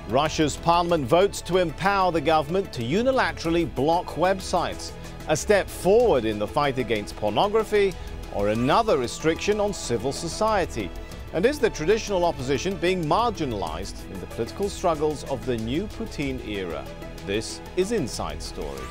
Russia's parliament votes to empower the government to unilaterally block websites. A step forward in the fight against pornography, or another restriction on civil society? And is the traditional opposition being marginalized in the political struggles of the new Putin era? This is Inside Story.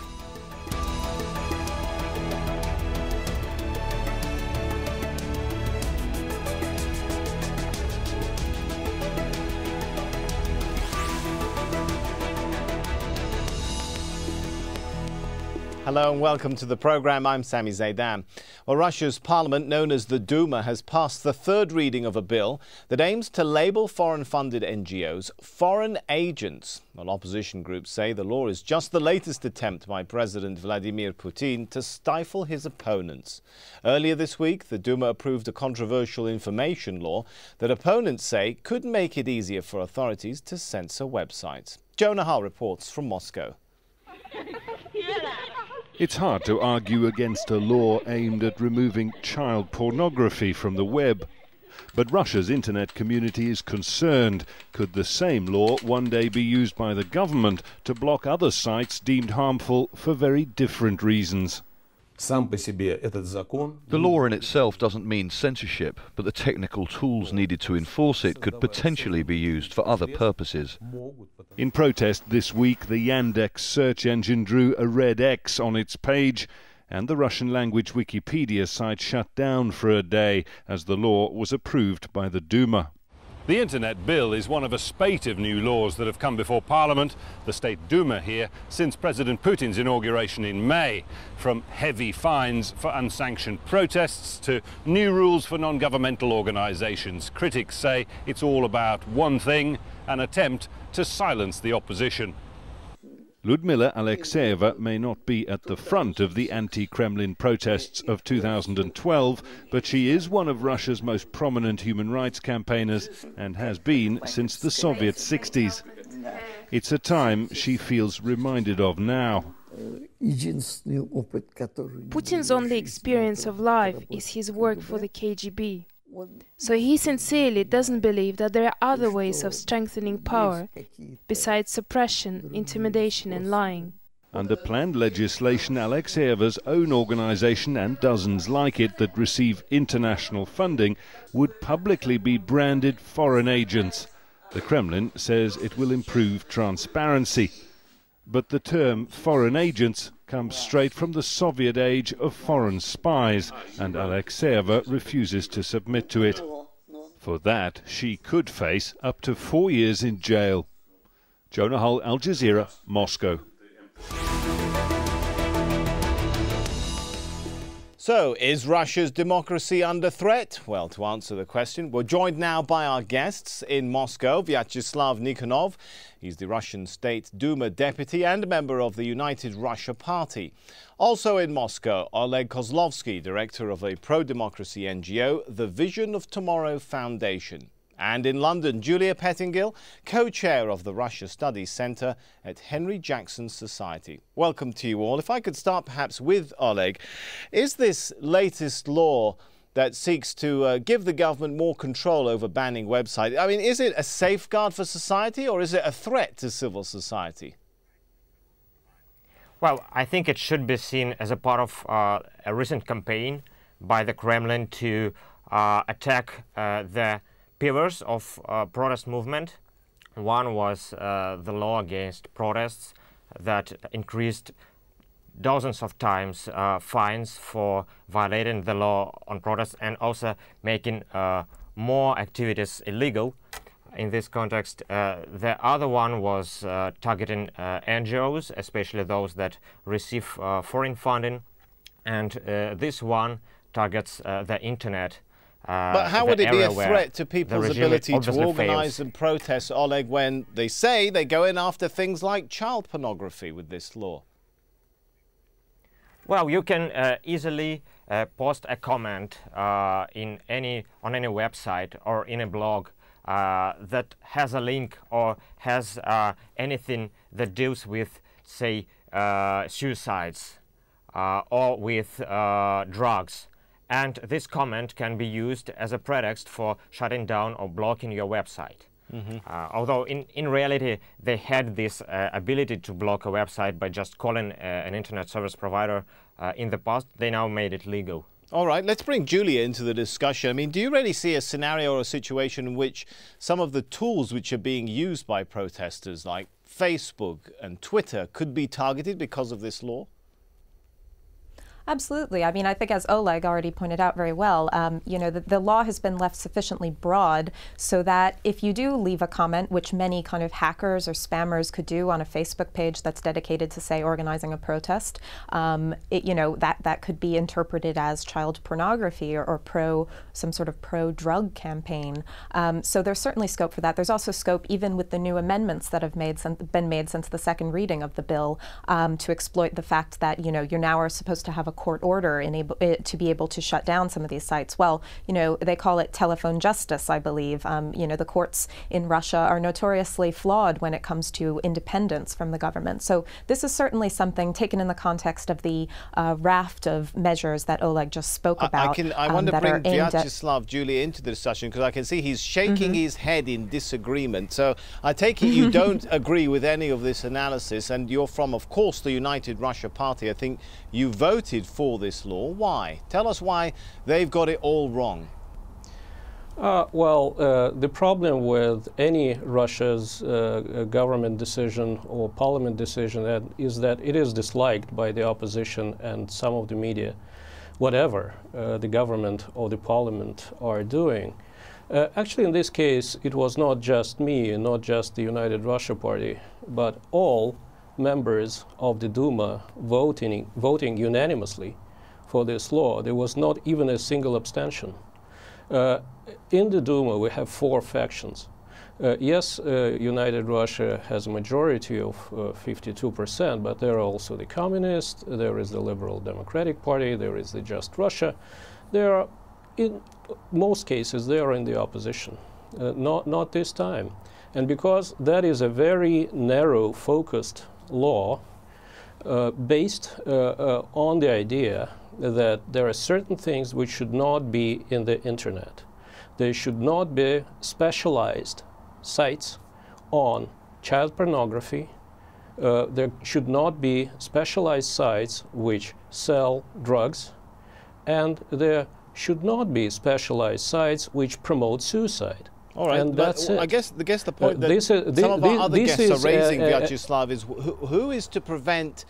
Hello and welcome to the program. I'm Sami Zaidan. Well, Russia's parliament, known as the Duma, has passed the third reading of a bill that aims to label foreign-funded NGOs foreign agents. Well, opposition groups say the law is just the latest attempt by President Vladimir Putin to stifle his opponents. Earlier this week, the Duma approved a controversial information law that opponents say could make it easier for authorities to censor websites. Jonah Hull reports from Moscow. It's hard to argue against a law aimed at removing child pornography from the web. But Russia's internet community is concerned. Could the same law one day be used by the government to block other sites deemed harmful for very different reasons? The law in itself doesn't mean censorship, but the technical tools needed to enforce it could potentially be used for other purposes. In protest this week, the Yandex search engine drew a red X on its page, and the Russian-language Wikipedia site shut down for a day as the law was approved by the Duma. The Internet Bill is one of a spate of new laws that have come before Parliament, the State Duma here, since President Putin's inauguration in May. From heavy fines for unsanctioned protests to new rules for non-governmental organisations. Critics say it's all about one thing, an attempt to silence the opposition. Ludmila Alexeyeva may not be at the front of the anti-Kremlin protests of 2012, but she is one of Russia's most prominent human rights campaigners and has been since the Soviet 60s. It's a time she feels reminded of now. Putin's only experience of life is his work for the KGB. So he sincerely doesn't believe that there are other ways of strengthening power besides suppression, intimidation and lying. Under planned legislation, Alexeyeva's own organisation and dozens like it that receive international funding would publicly be branded foreign agents. The Kremlin says it will improve transparency. But the term foreign agents comes straight from the Soviet age of foreign spies, and Alexeyeva refuses to submit to it. For that, she could face up to 4 years in jail. Jonah Hull, Al Jazeera, Moscow. So, is Russia's democracy under threat? Well, to answer the question, we're joined now by our guests in Moscow, Vyacheslav Nikonov. He's the Russian State Duma deputy and a member of the United Russia Party. Also in Moscow, Oleg Kozlovsky, director of a pro-democracy NGO, the Vision of Tomorrow Foundation. And in London, Julia Pettingill, co-chair of the Russia Studies Centre at Henry Jackson Society. Welcome to you all. If I could start perhaps with Oleg, is this latest law that seeks to give the government more control over banning websites, I mean, is it a safeguard for society or is it a threat to civil society? Well, I think it should be seen as a part of a recent campaign by the Kremlin to attack the pillars of protest movement. One was the law against protests that increased dozens of times fines for violating the law on protests and also making more activities illegal. In this context, the other one was targeting NGOs, especially those that receive foreign funding, and this one targets the internet. But how would it be a threat to people's ability to organise and protest, Oleg, when they say they go in after things like child pornography with this law? Well, you can easily post a comment on any website or in a blog that has a link or has anything that deals with, say, suicides or with drugs. And this comment can be used as a pretext for shutting down or blocking your website. Although in reality they had this ability to block a website by just calling an internet service provider in the past, they now made it legal. All right, let's bring Julia into the discussion. I mean, do you really see a scenario or a situation in which some of the tools which are being used by protesters like Facebook and Twitter could be targeted because of this law? Absolutely. I mean, I think as Oleg already pointed out very well, you know, the law has been left sufficiently broad so that if you do leave a comment, which many kind of hackers or spammers could do on a Facebook page that's dedicated to, say, organizing a protest, you know, that could be interpreted as child pornography or some sort of pro-drug campaign. So there's certainly scope for that. There's also scope, even with the new amendments that have been made since the second reading of the bill, to exploit the fact that, you know, you now are supposed to have a court order to be able to shut down some of these sites. Well, you know, they call it telephone justice, I believe. You know, the courts in Russia are notoriously flawed when it comes to independence from the government. So this is certainly something taken in the context of the raft of measures that Oleg just spoke about. I want to bring Vyacheslav Julia into the discussion because I can see he's shaking his head in disagreement. So I take it you don't agree with any of this analysis, and you're from, of course, the United Russia Party. I think you voted for this law. Why? Tell us why they've got it all wrong. The problem with any Russia's government decision or parliament decision is that it is disliked by the opposition and some of the media, whatever the government or the parliament are doing. Actually, in this case, it was not just me and not just the United Russia Party, but all members of the Duma voting unanimously for this law. There was not even a single abstention. In the Duma, we have 4 factions. Yes, United Russia has a majority of 52%, but there are also the communists, there is the Liberal Democratic Party, there is the Just Russia. There are, in most cases, they are in the opposition. Not this time. And because that is a very narrow, focused law based on the idea that there are certain things which should not be in the internet. There should not be specialized sites on child pornography. There should not be specialized sites which sell drugs, and there should not be specialized sites which promote suicide. All right, and that's it. I guess the point that some of our other guests are raising, Vyacheslav, is who is to prevent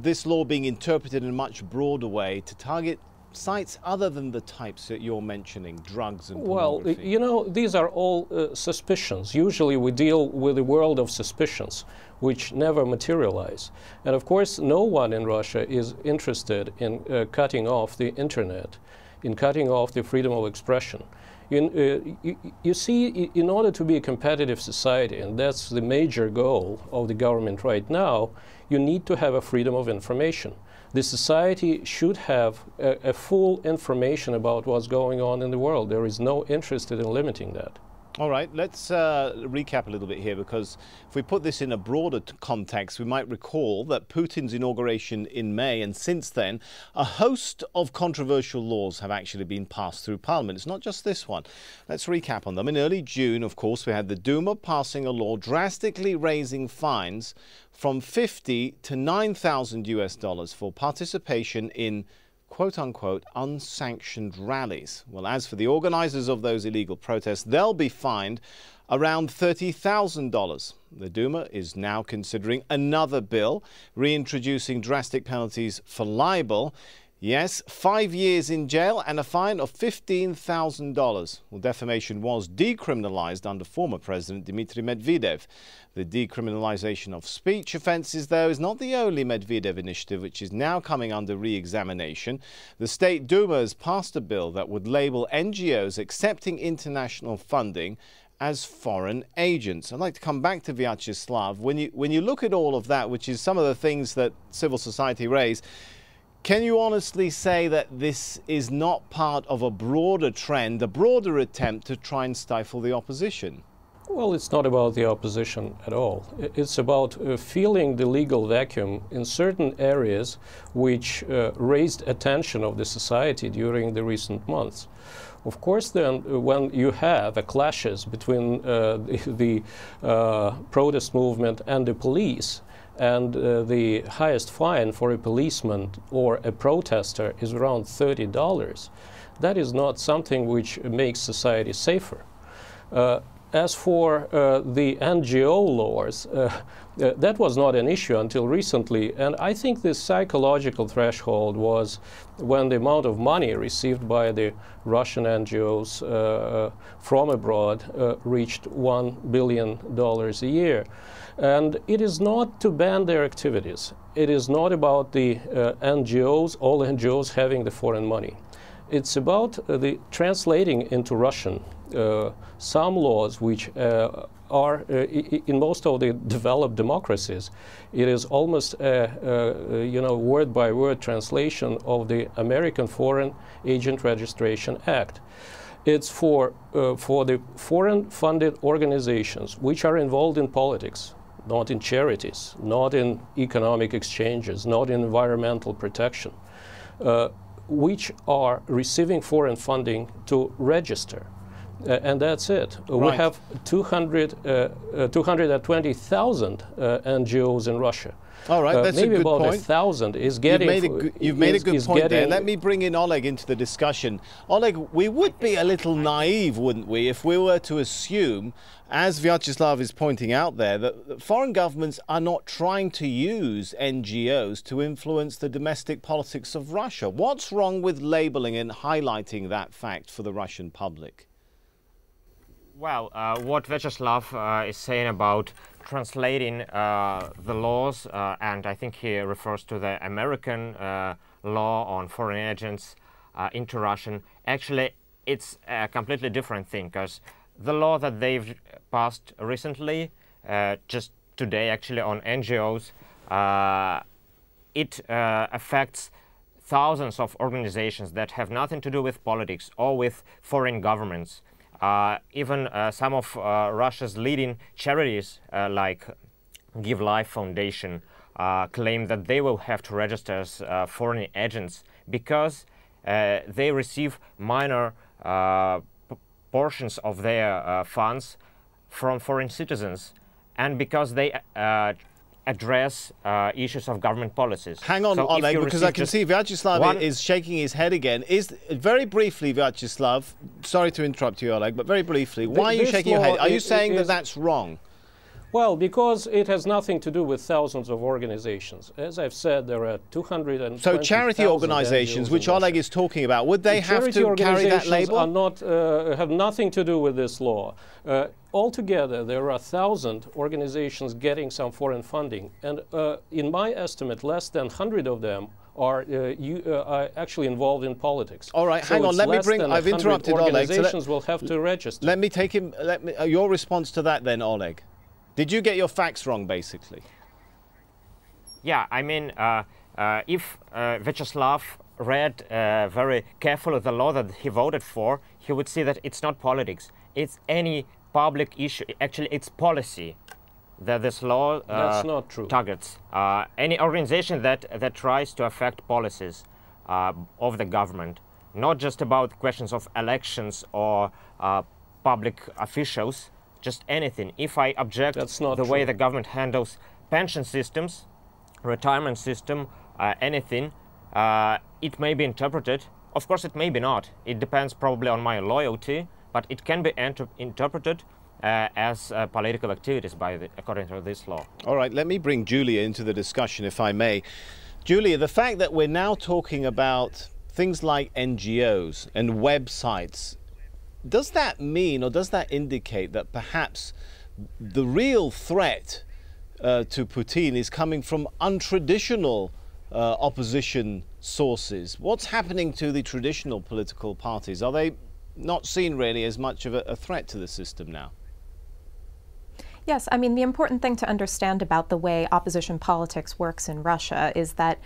this law being interpreted in a much broader way to target sites other than the types that you're mentioning, drugs and pornography? Well, you know, these are all suspicions. Usually we deal with a world of suspicions which never materialize. And of course, no one in Russia is interested in cutting off the internet, in cutting off the freedom of expression. You see, in order to be a competitive society, and that's the major goal of the government right now, you need to have a freedom of information. The society should have a full information about what's going on in the world. There is no interest in limiting that. All right, let's recap a little bit here, because if we put this in a broader context, we might recall that Putin's inauguration in May, and since then, a host of controversial laws have actually been passed through Parliament. It's not just this one. Let's recap on them. In early June, of course, we had the Duma passing a law drastically raising fines from $50,000 to $9,000 for participation in quote-unquote unsanctioned rallies. Well, as for the organizers of those illegal protests, they'll be fined around $30,000. The Duma is now considering another bill, reintroducing drastic penalties for libel. Yes, 5 years in jail and a fine of $15,000. Well, defamation was decriminalized under former President Dmitry Medvedev. The decriminalization of speech offences, though, is not the only Medvedev initiative which is now coming under re-examination. The State Duma has passed a bill that would label NGOs accepting international funding as foreign agents. I'd like to come back to Vyacheslav. When you look at all of that, which is some of the things that civil society raise, can you honestly say that this is not part of a broader trend, a broader attempt to try and stifle the opposition? Well, it's not about the opposition at all. It's about filling the legal vacuum in certain areas which raised attention of the society during the recent months. Of course, then, when you have clashes between the protest movement and the police, and the highest fine for a policeman or a protester is around $30, that is not something which makes society safer. As for the NGO laws, that was not an issue until recently, and I think the psychological threshold was when the amount of money received by the Russian NGOs from abroad reached $1 billion a year. And it is not to ban their activities. It is not about the NGOs, all NGOs having the foreign money. It's about the translating into Russian some laws which are in most of the developed democracies. It is almost a word-by-word translation of the American Foreign Agent Registration Act. It's for the foreign-funded organizations which are involved in politics, not in charities, not in economic exchanges, not in environmental protection, which are receiving foreign funding to register. And that's it. Right. We have 220,000 NGOs in Russia. All right, that's maybe a good about point. 1,000 is getting. You've made a good point there. Let me bring in Oleg into the discussion. Oleg, we would be a little naive, wouldn't we, if we were to assume, as Vyacheslav is pointing out there, that foreign governments are not trying to use NGOs to influence the domestic politics of Russia. What's wrong with labeling and highlighting that fact for the Russian public? Well, what Vyacheslav is saying about translating the laws, and I think he refers to the American law on foreign agents into Russian, actually it's a completely different thing, because the law that they've passed recently, just today actually, on NGOs, it affects thousands of organizations that have nothing to do with politics or with foreign governments. Even some of Russia's leading charities, like Give Life Foundation, claim that they will have to register as foreign agents because they receive minor portions of their funds from foreign citizens, and because they address issues of government policies. Hang on, Oleg, because I can see Vyacheslav is shaking his head again. Very briefly, Vyacheslav, sorry to interrupt you, Oleg, but very briefly, why are you shaking your head? Are you saying that that's wrong? Well, because it has nothing to do with thousands of organizations. As I've said, there are 220,000. So charity organizations, which Oleg is talking about, would they have to carry that label? Are not, have nothing to do with this law. Altogether, there are 1,000 organizations getting some foreign funding. And in my estimate, less than 100 of them are actually involved in politics. All right, so hang on, let me bring, I've interrupted Oleg. Organizations will have to register. Let me take him, your response to that then, Oleg. Did you get your facts wrong, basically? Yeah, I mean, if Vyacheslav read very carefully the law that he voted for, he would see that it's not politics. It's any public issue. Actually, it's policy that this law That's not true. targets. Any organization that tries to affect policies of the government, not just about questions of elections or public officials, just anything. If I object the way the government handles pension systems, retirement system, anything, it may be interpreted. Of course, it may be not. It depends probably on my loyalty, but it can be interpreted as political activities according to this law. All right, let me bring Julia into the discussion, if I may. Julia, the fact that we're now talking about things like NGOs and websites, does that mean, or does that indicate that perhaps the real threat to Putin is coming from untraditional opposition sources? What's happening to the traditional political parties? Are they not seen really as much of a threat to the system now? Yes, I mean, the important thing to understand about the way opposition politics works in Russia is that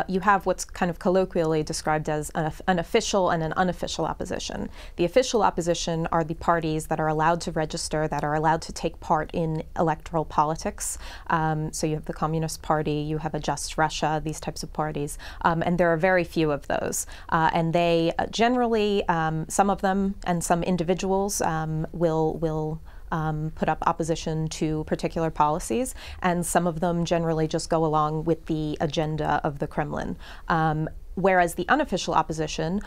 you have what's kind of colloquially described as an official and an unofficial opposition. The official opposition are the parties that are allowed to register, that are allowed to take part in electoral politics. So you have the Communist Party, you have a Just Russia, these types of parties, and there are very few of those. And they generally, some of them and some individuals will put up opposition to particular policies, and some of them generally just go along with the agenda of the Kremlin. Whereas the unofficial opposition,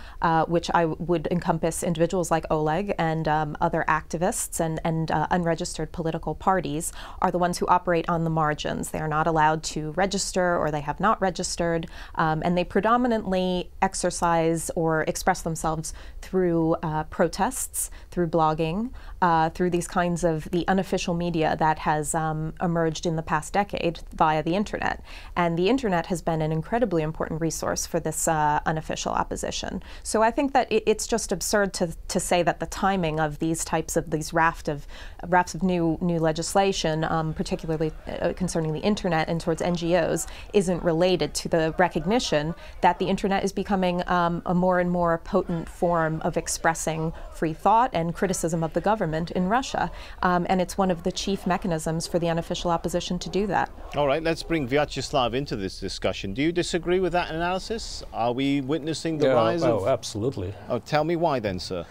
which I would encompass individuals like Oleg and other activists and unregistered political parties, are the ones who operate on the margins. They are not allowed to register, or they have not registered, and they predominantly exercise or express themselves through protests, through blogging, through these kinds of the unofficial media that has emerged in the past decade via the internet. And the internet has been an incredibly important resource for this unofficial opposition. So I think that it's just absurd to say that the timing of these types of rafts of new legislation, particularly concerning the internet and towards NGOs, isn't related to the recognition that the internet is becoming a more and more potent form of expressing free thought and criticism of the government in Russia. And it's one of the chief mechanisms for the unofficial opposition to do that. All right, let's bring Vyacheslav into this discussion. Do you disagree with that analysis? Are we witnessing the rise of... Oh, absolutely. Oh, tell me why then, sir.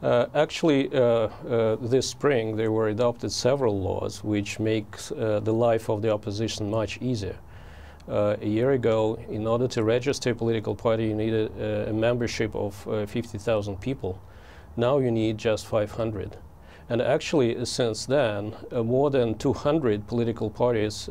Actually, this spring there were adopted several laws which make the life of the opposition much easier. A year ago, in order to register a political party, you needed a membership of 50,000 people. Now you need just 500. And actually, since then, more than 200 political parties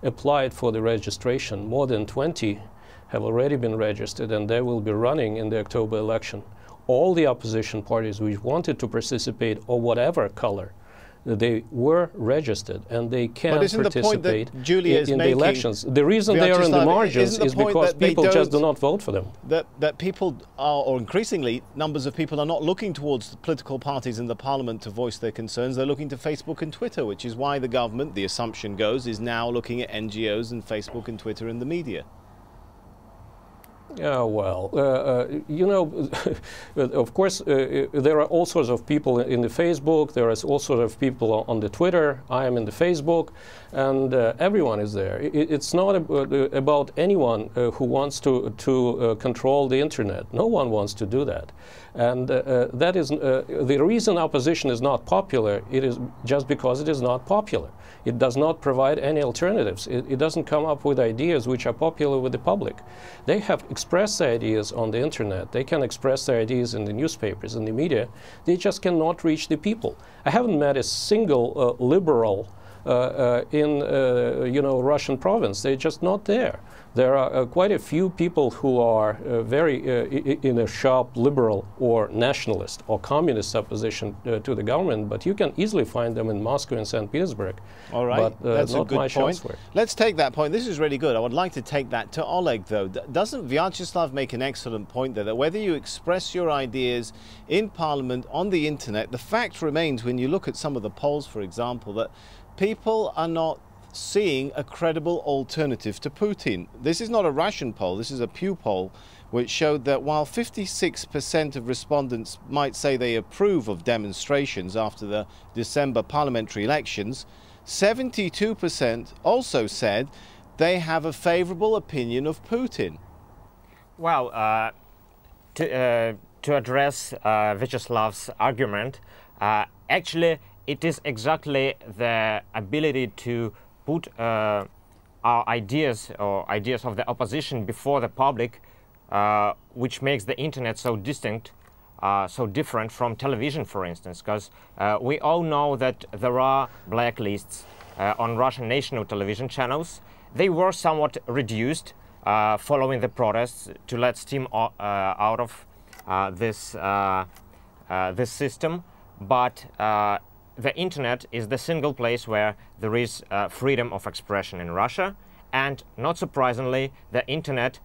applied for the registration. More than 20 have already been registered, and they will be running in the October election. All the opposition parties which wanted to participate, or whatever color, they were registered, and they can participate in the elections. The reason they are in the margins is because people just do not vote for them. That people are, or increasingly, numbers of people are not looking towards the political parties in the parliament to voice their concerns. They're looking to Facebook and Twitter, which is why the government, the assumption goes, is now looking at NGOs and Facebook and Twitter and the media. Yeah, well, you know, of course, there are all sorts of people in the Facebook, there are all sorts of people on the Twitter, I am in the Facebook, and everyone is there. It's not about anyone who wants to control the internet. No one wants to do that. And that is the reason opposition is not popular. It is just because it is not popular. It does not provide any alternatives. It doesn't come up with ideas which are popular with the public. They have expressed their ideas on the internet. They can express their ideas in the newspapers, in the media. They just cannot reach the people. I haven't met a single liberal in Russian province. They're just not there. There are quite a few people who are very in a sharp liberal or nationalist or communist opposition to the government, but you can easily find them in Moscow and St. Petersburg. All right, but, that's not a good much point. elsewhere. Let's take that point. This is really good. I would like to take that to Oleg, though. Doesn't Vyacheslav make an excellent point there, that whether you express your ideas in Parliament, on the internet, the fact remains, when you look at some of the polls, for example, that people are not seeing a credible alternative to Putin. This is not a Russian poll, this is a Pew poll, which showed that while 56% of respondents might say they approve of demonstrations after the December parliamentary elections, 72% also said they have a favorable opinion of Putin. Well, to address Vyacheslav's argument, actually it is exactly the ability to put our ideas or ideas of the opposition before the public, which makes the internet so distinct, so different from television, for instance, because we all know that there are blacklists on Russian national television channels. They were somewhat reduced following the protests to let steam out of this system, but the internet is the single place where there is freedom of expression in Russia, and not surprisingly, the internet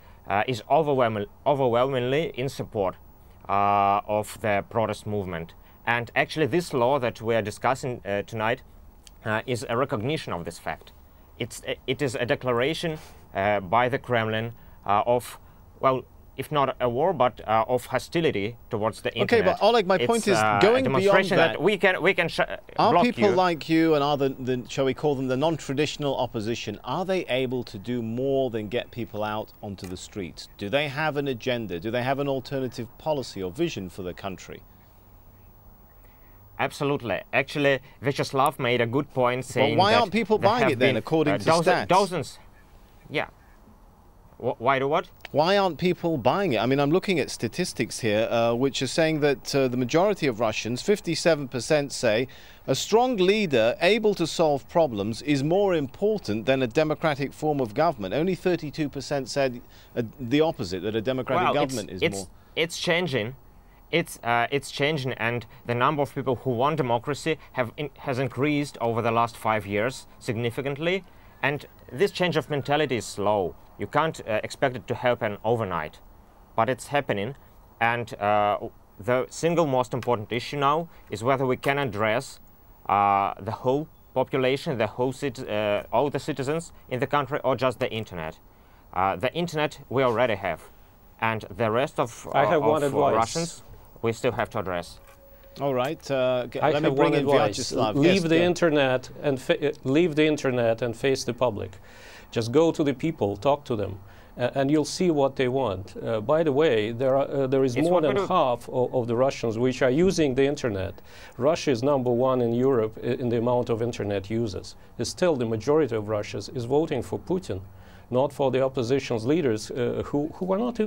is overwhelmingly in support of the protest movement. And actually this law that we are discussing tonight is a recognition of this fact. It is a declaration by the Kremlin of, well, if not a war, but of hostility towards the internet. Okay, but Oleg, my point is going beyond that. We can are block people you. like you and are shall we call them the non-traditional opposition? Are they able to do more than get people out onto the streets? Do they have an agenda? Do they have an alternative policy or vision for the country? Absolutely. Actually, Vyacheslav made a good point saying. But why aren't people buying it then, according to stats? Dozens. Yeah. Why do what? Why aren't people buying it? I mean, I'm looking at statistics here, which are saying that the majority of Russians, 57%, say a strong leader able to solve problems is more important than a democratic form of government. Only 32% said the opposite, that a democratic government is more. It's changing. It's changing, and the number of people who want democracy has increased over the last 5 years significantly. And this change of mentality is slow. You can't expect it to happen overnight, but it's happening. And the single most important issue now is whether we can address the whole population, all the citizens in the country, or just the internet. The internet we already have, and the rest of Russians we still have to address. All right. Let me bring in Vyacheslav. Leave the internet and face the public. Just go to the people, talk to them, and you'll see what they want. By the way, there is more than half of the Russians which are using the internet. Russia is #1 in Europe in the amount of internet users. Still, the majority of Russians is voting for Putin, not for the opposition's leaders who are not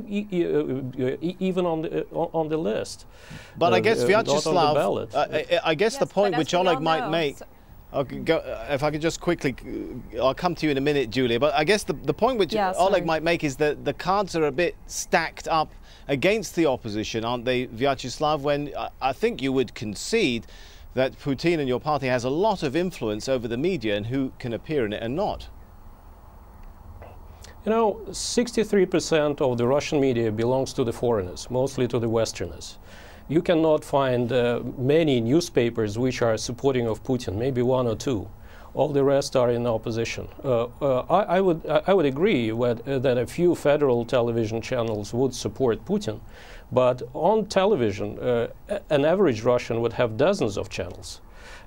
even on the list. But I guess Vyacheslav, I guess yes, the point which Oleg might make. Okay, if I could just quickly, I'll come to you in a minute, Julia, but I guess the point which Oleg might make is that the cards are a bit stacked up against the opposition, aren't they, Vyacheslav, when I think you would concede that Putin and your party has a lot of influence over the media and who can appear in it and not. You know, 63% of the Russian media belongs to the foreigners, mostly to the Westerners. You cannot find many newspapers which are supporting of Putin, maybe 1 or 2. All the rest are in opposition. I would agree that a few federal television channels would support Putin, but on television, an average Russian would have dozens of channels.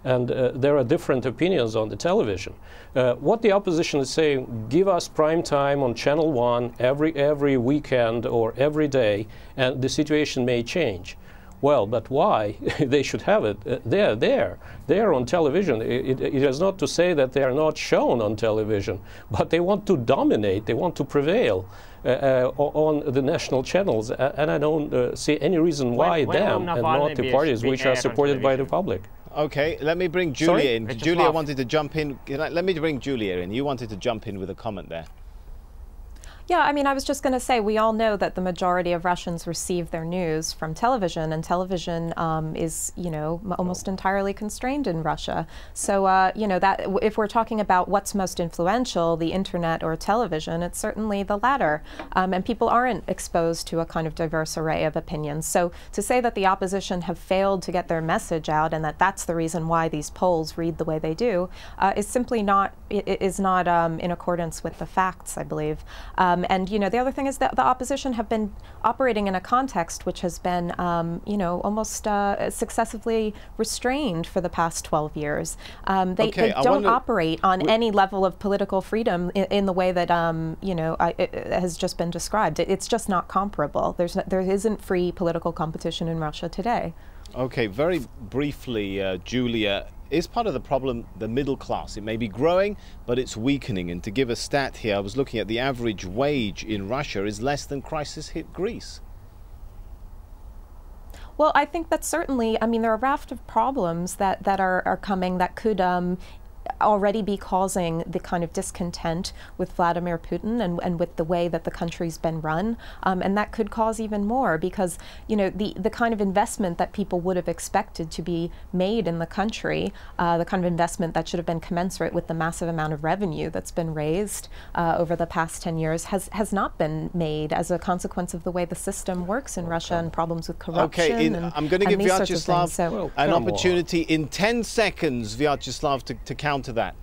And there are different opinions on the television. What the opposition is saying, give us prime time on Channel 1 every weekend or every day, and the situation may change. Well, but why? They should have it. They're there. They're on television. It is not to say that they are not shown on television, but they want to dominate. They want to prevail on the national channels. And I don't see any reason why them and not the parties which are supported by the public. Okay, let me bring Julia in. Julia wanted to jump in. Let me bring Julia in. You wanted to jump in with a comment there. Yeah, I mean, I was just going to say, we all know that the majority of Russians receive their news from television, and television is, you know, almost entirely constrained in Russia. So, you know, that if we're talking about what's most influential, the internet or television, it's certainly the latter. And people aren't exposed to a kind of diverse array of opinions. So to say that the opposition have failed to get their message out and that that's the reason why these polls read the way they do is simply not, in accordance with the facts, I believe. And, you know, the other thing is that the opposition have been operating in a context which has been, you know, almost successively restrained for the past 12 years. They don't operate on any level of political freedom in the way that, you know, it has just been described. It's just not comparable. There isn't free political competition in Russia today. Okay, very briefly, Julia, is part of the problem the middle class? It may be growing, but it's weakening. And to give a stat here, I was looking at the average wage in Russia is less than crisis-hit Greece. Well, I think that certainly, I mean, there are a raft of problems that are coming that could already be causing the kind of discontent with Vladimir Putin and with the way that the country's been run. And that could cause even more because, you know, the kind of investment that people would have expected to be made in the country, the kind of investment that should have been commensurate with the massive amount of revenue that's been raised over the past 10 years has not been made as a consequence of the way the system works in Russia and problems with corruption. Okay, I'm going to give Vyacheslav an opportunity in 10 seconds, Vyacheslav, to counter that.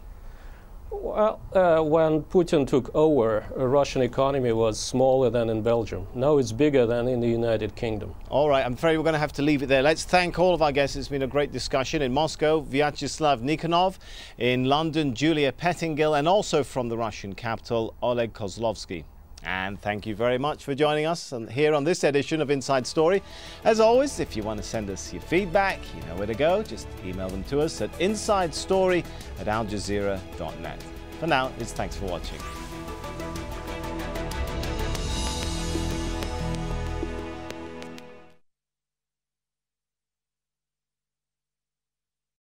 Well, when Putin took over, the Russian economy was smaller than in Belgium. Now it's bigger than in the United Kingdom. All right, I'm afraid we're going to have to leave it there. Let's thank all of our guests. It's been a great discussion. In Moscow, Vyacheslav Nikonov. In London, Julia Pettingill. And also from the Russian capital, Oleg Kozlovsky. And thank you very much for joining us here on this edition of Inside Story. As always, if you want to send us your feedback, you know where to go. Just email them to us at insidestory@aljazeera.net. For now, it's thanks for watching.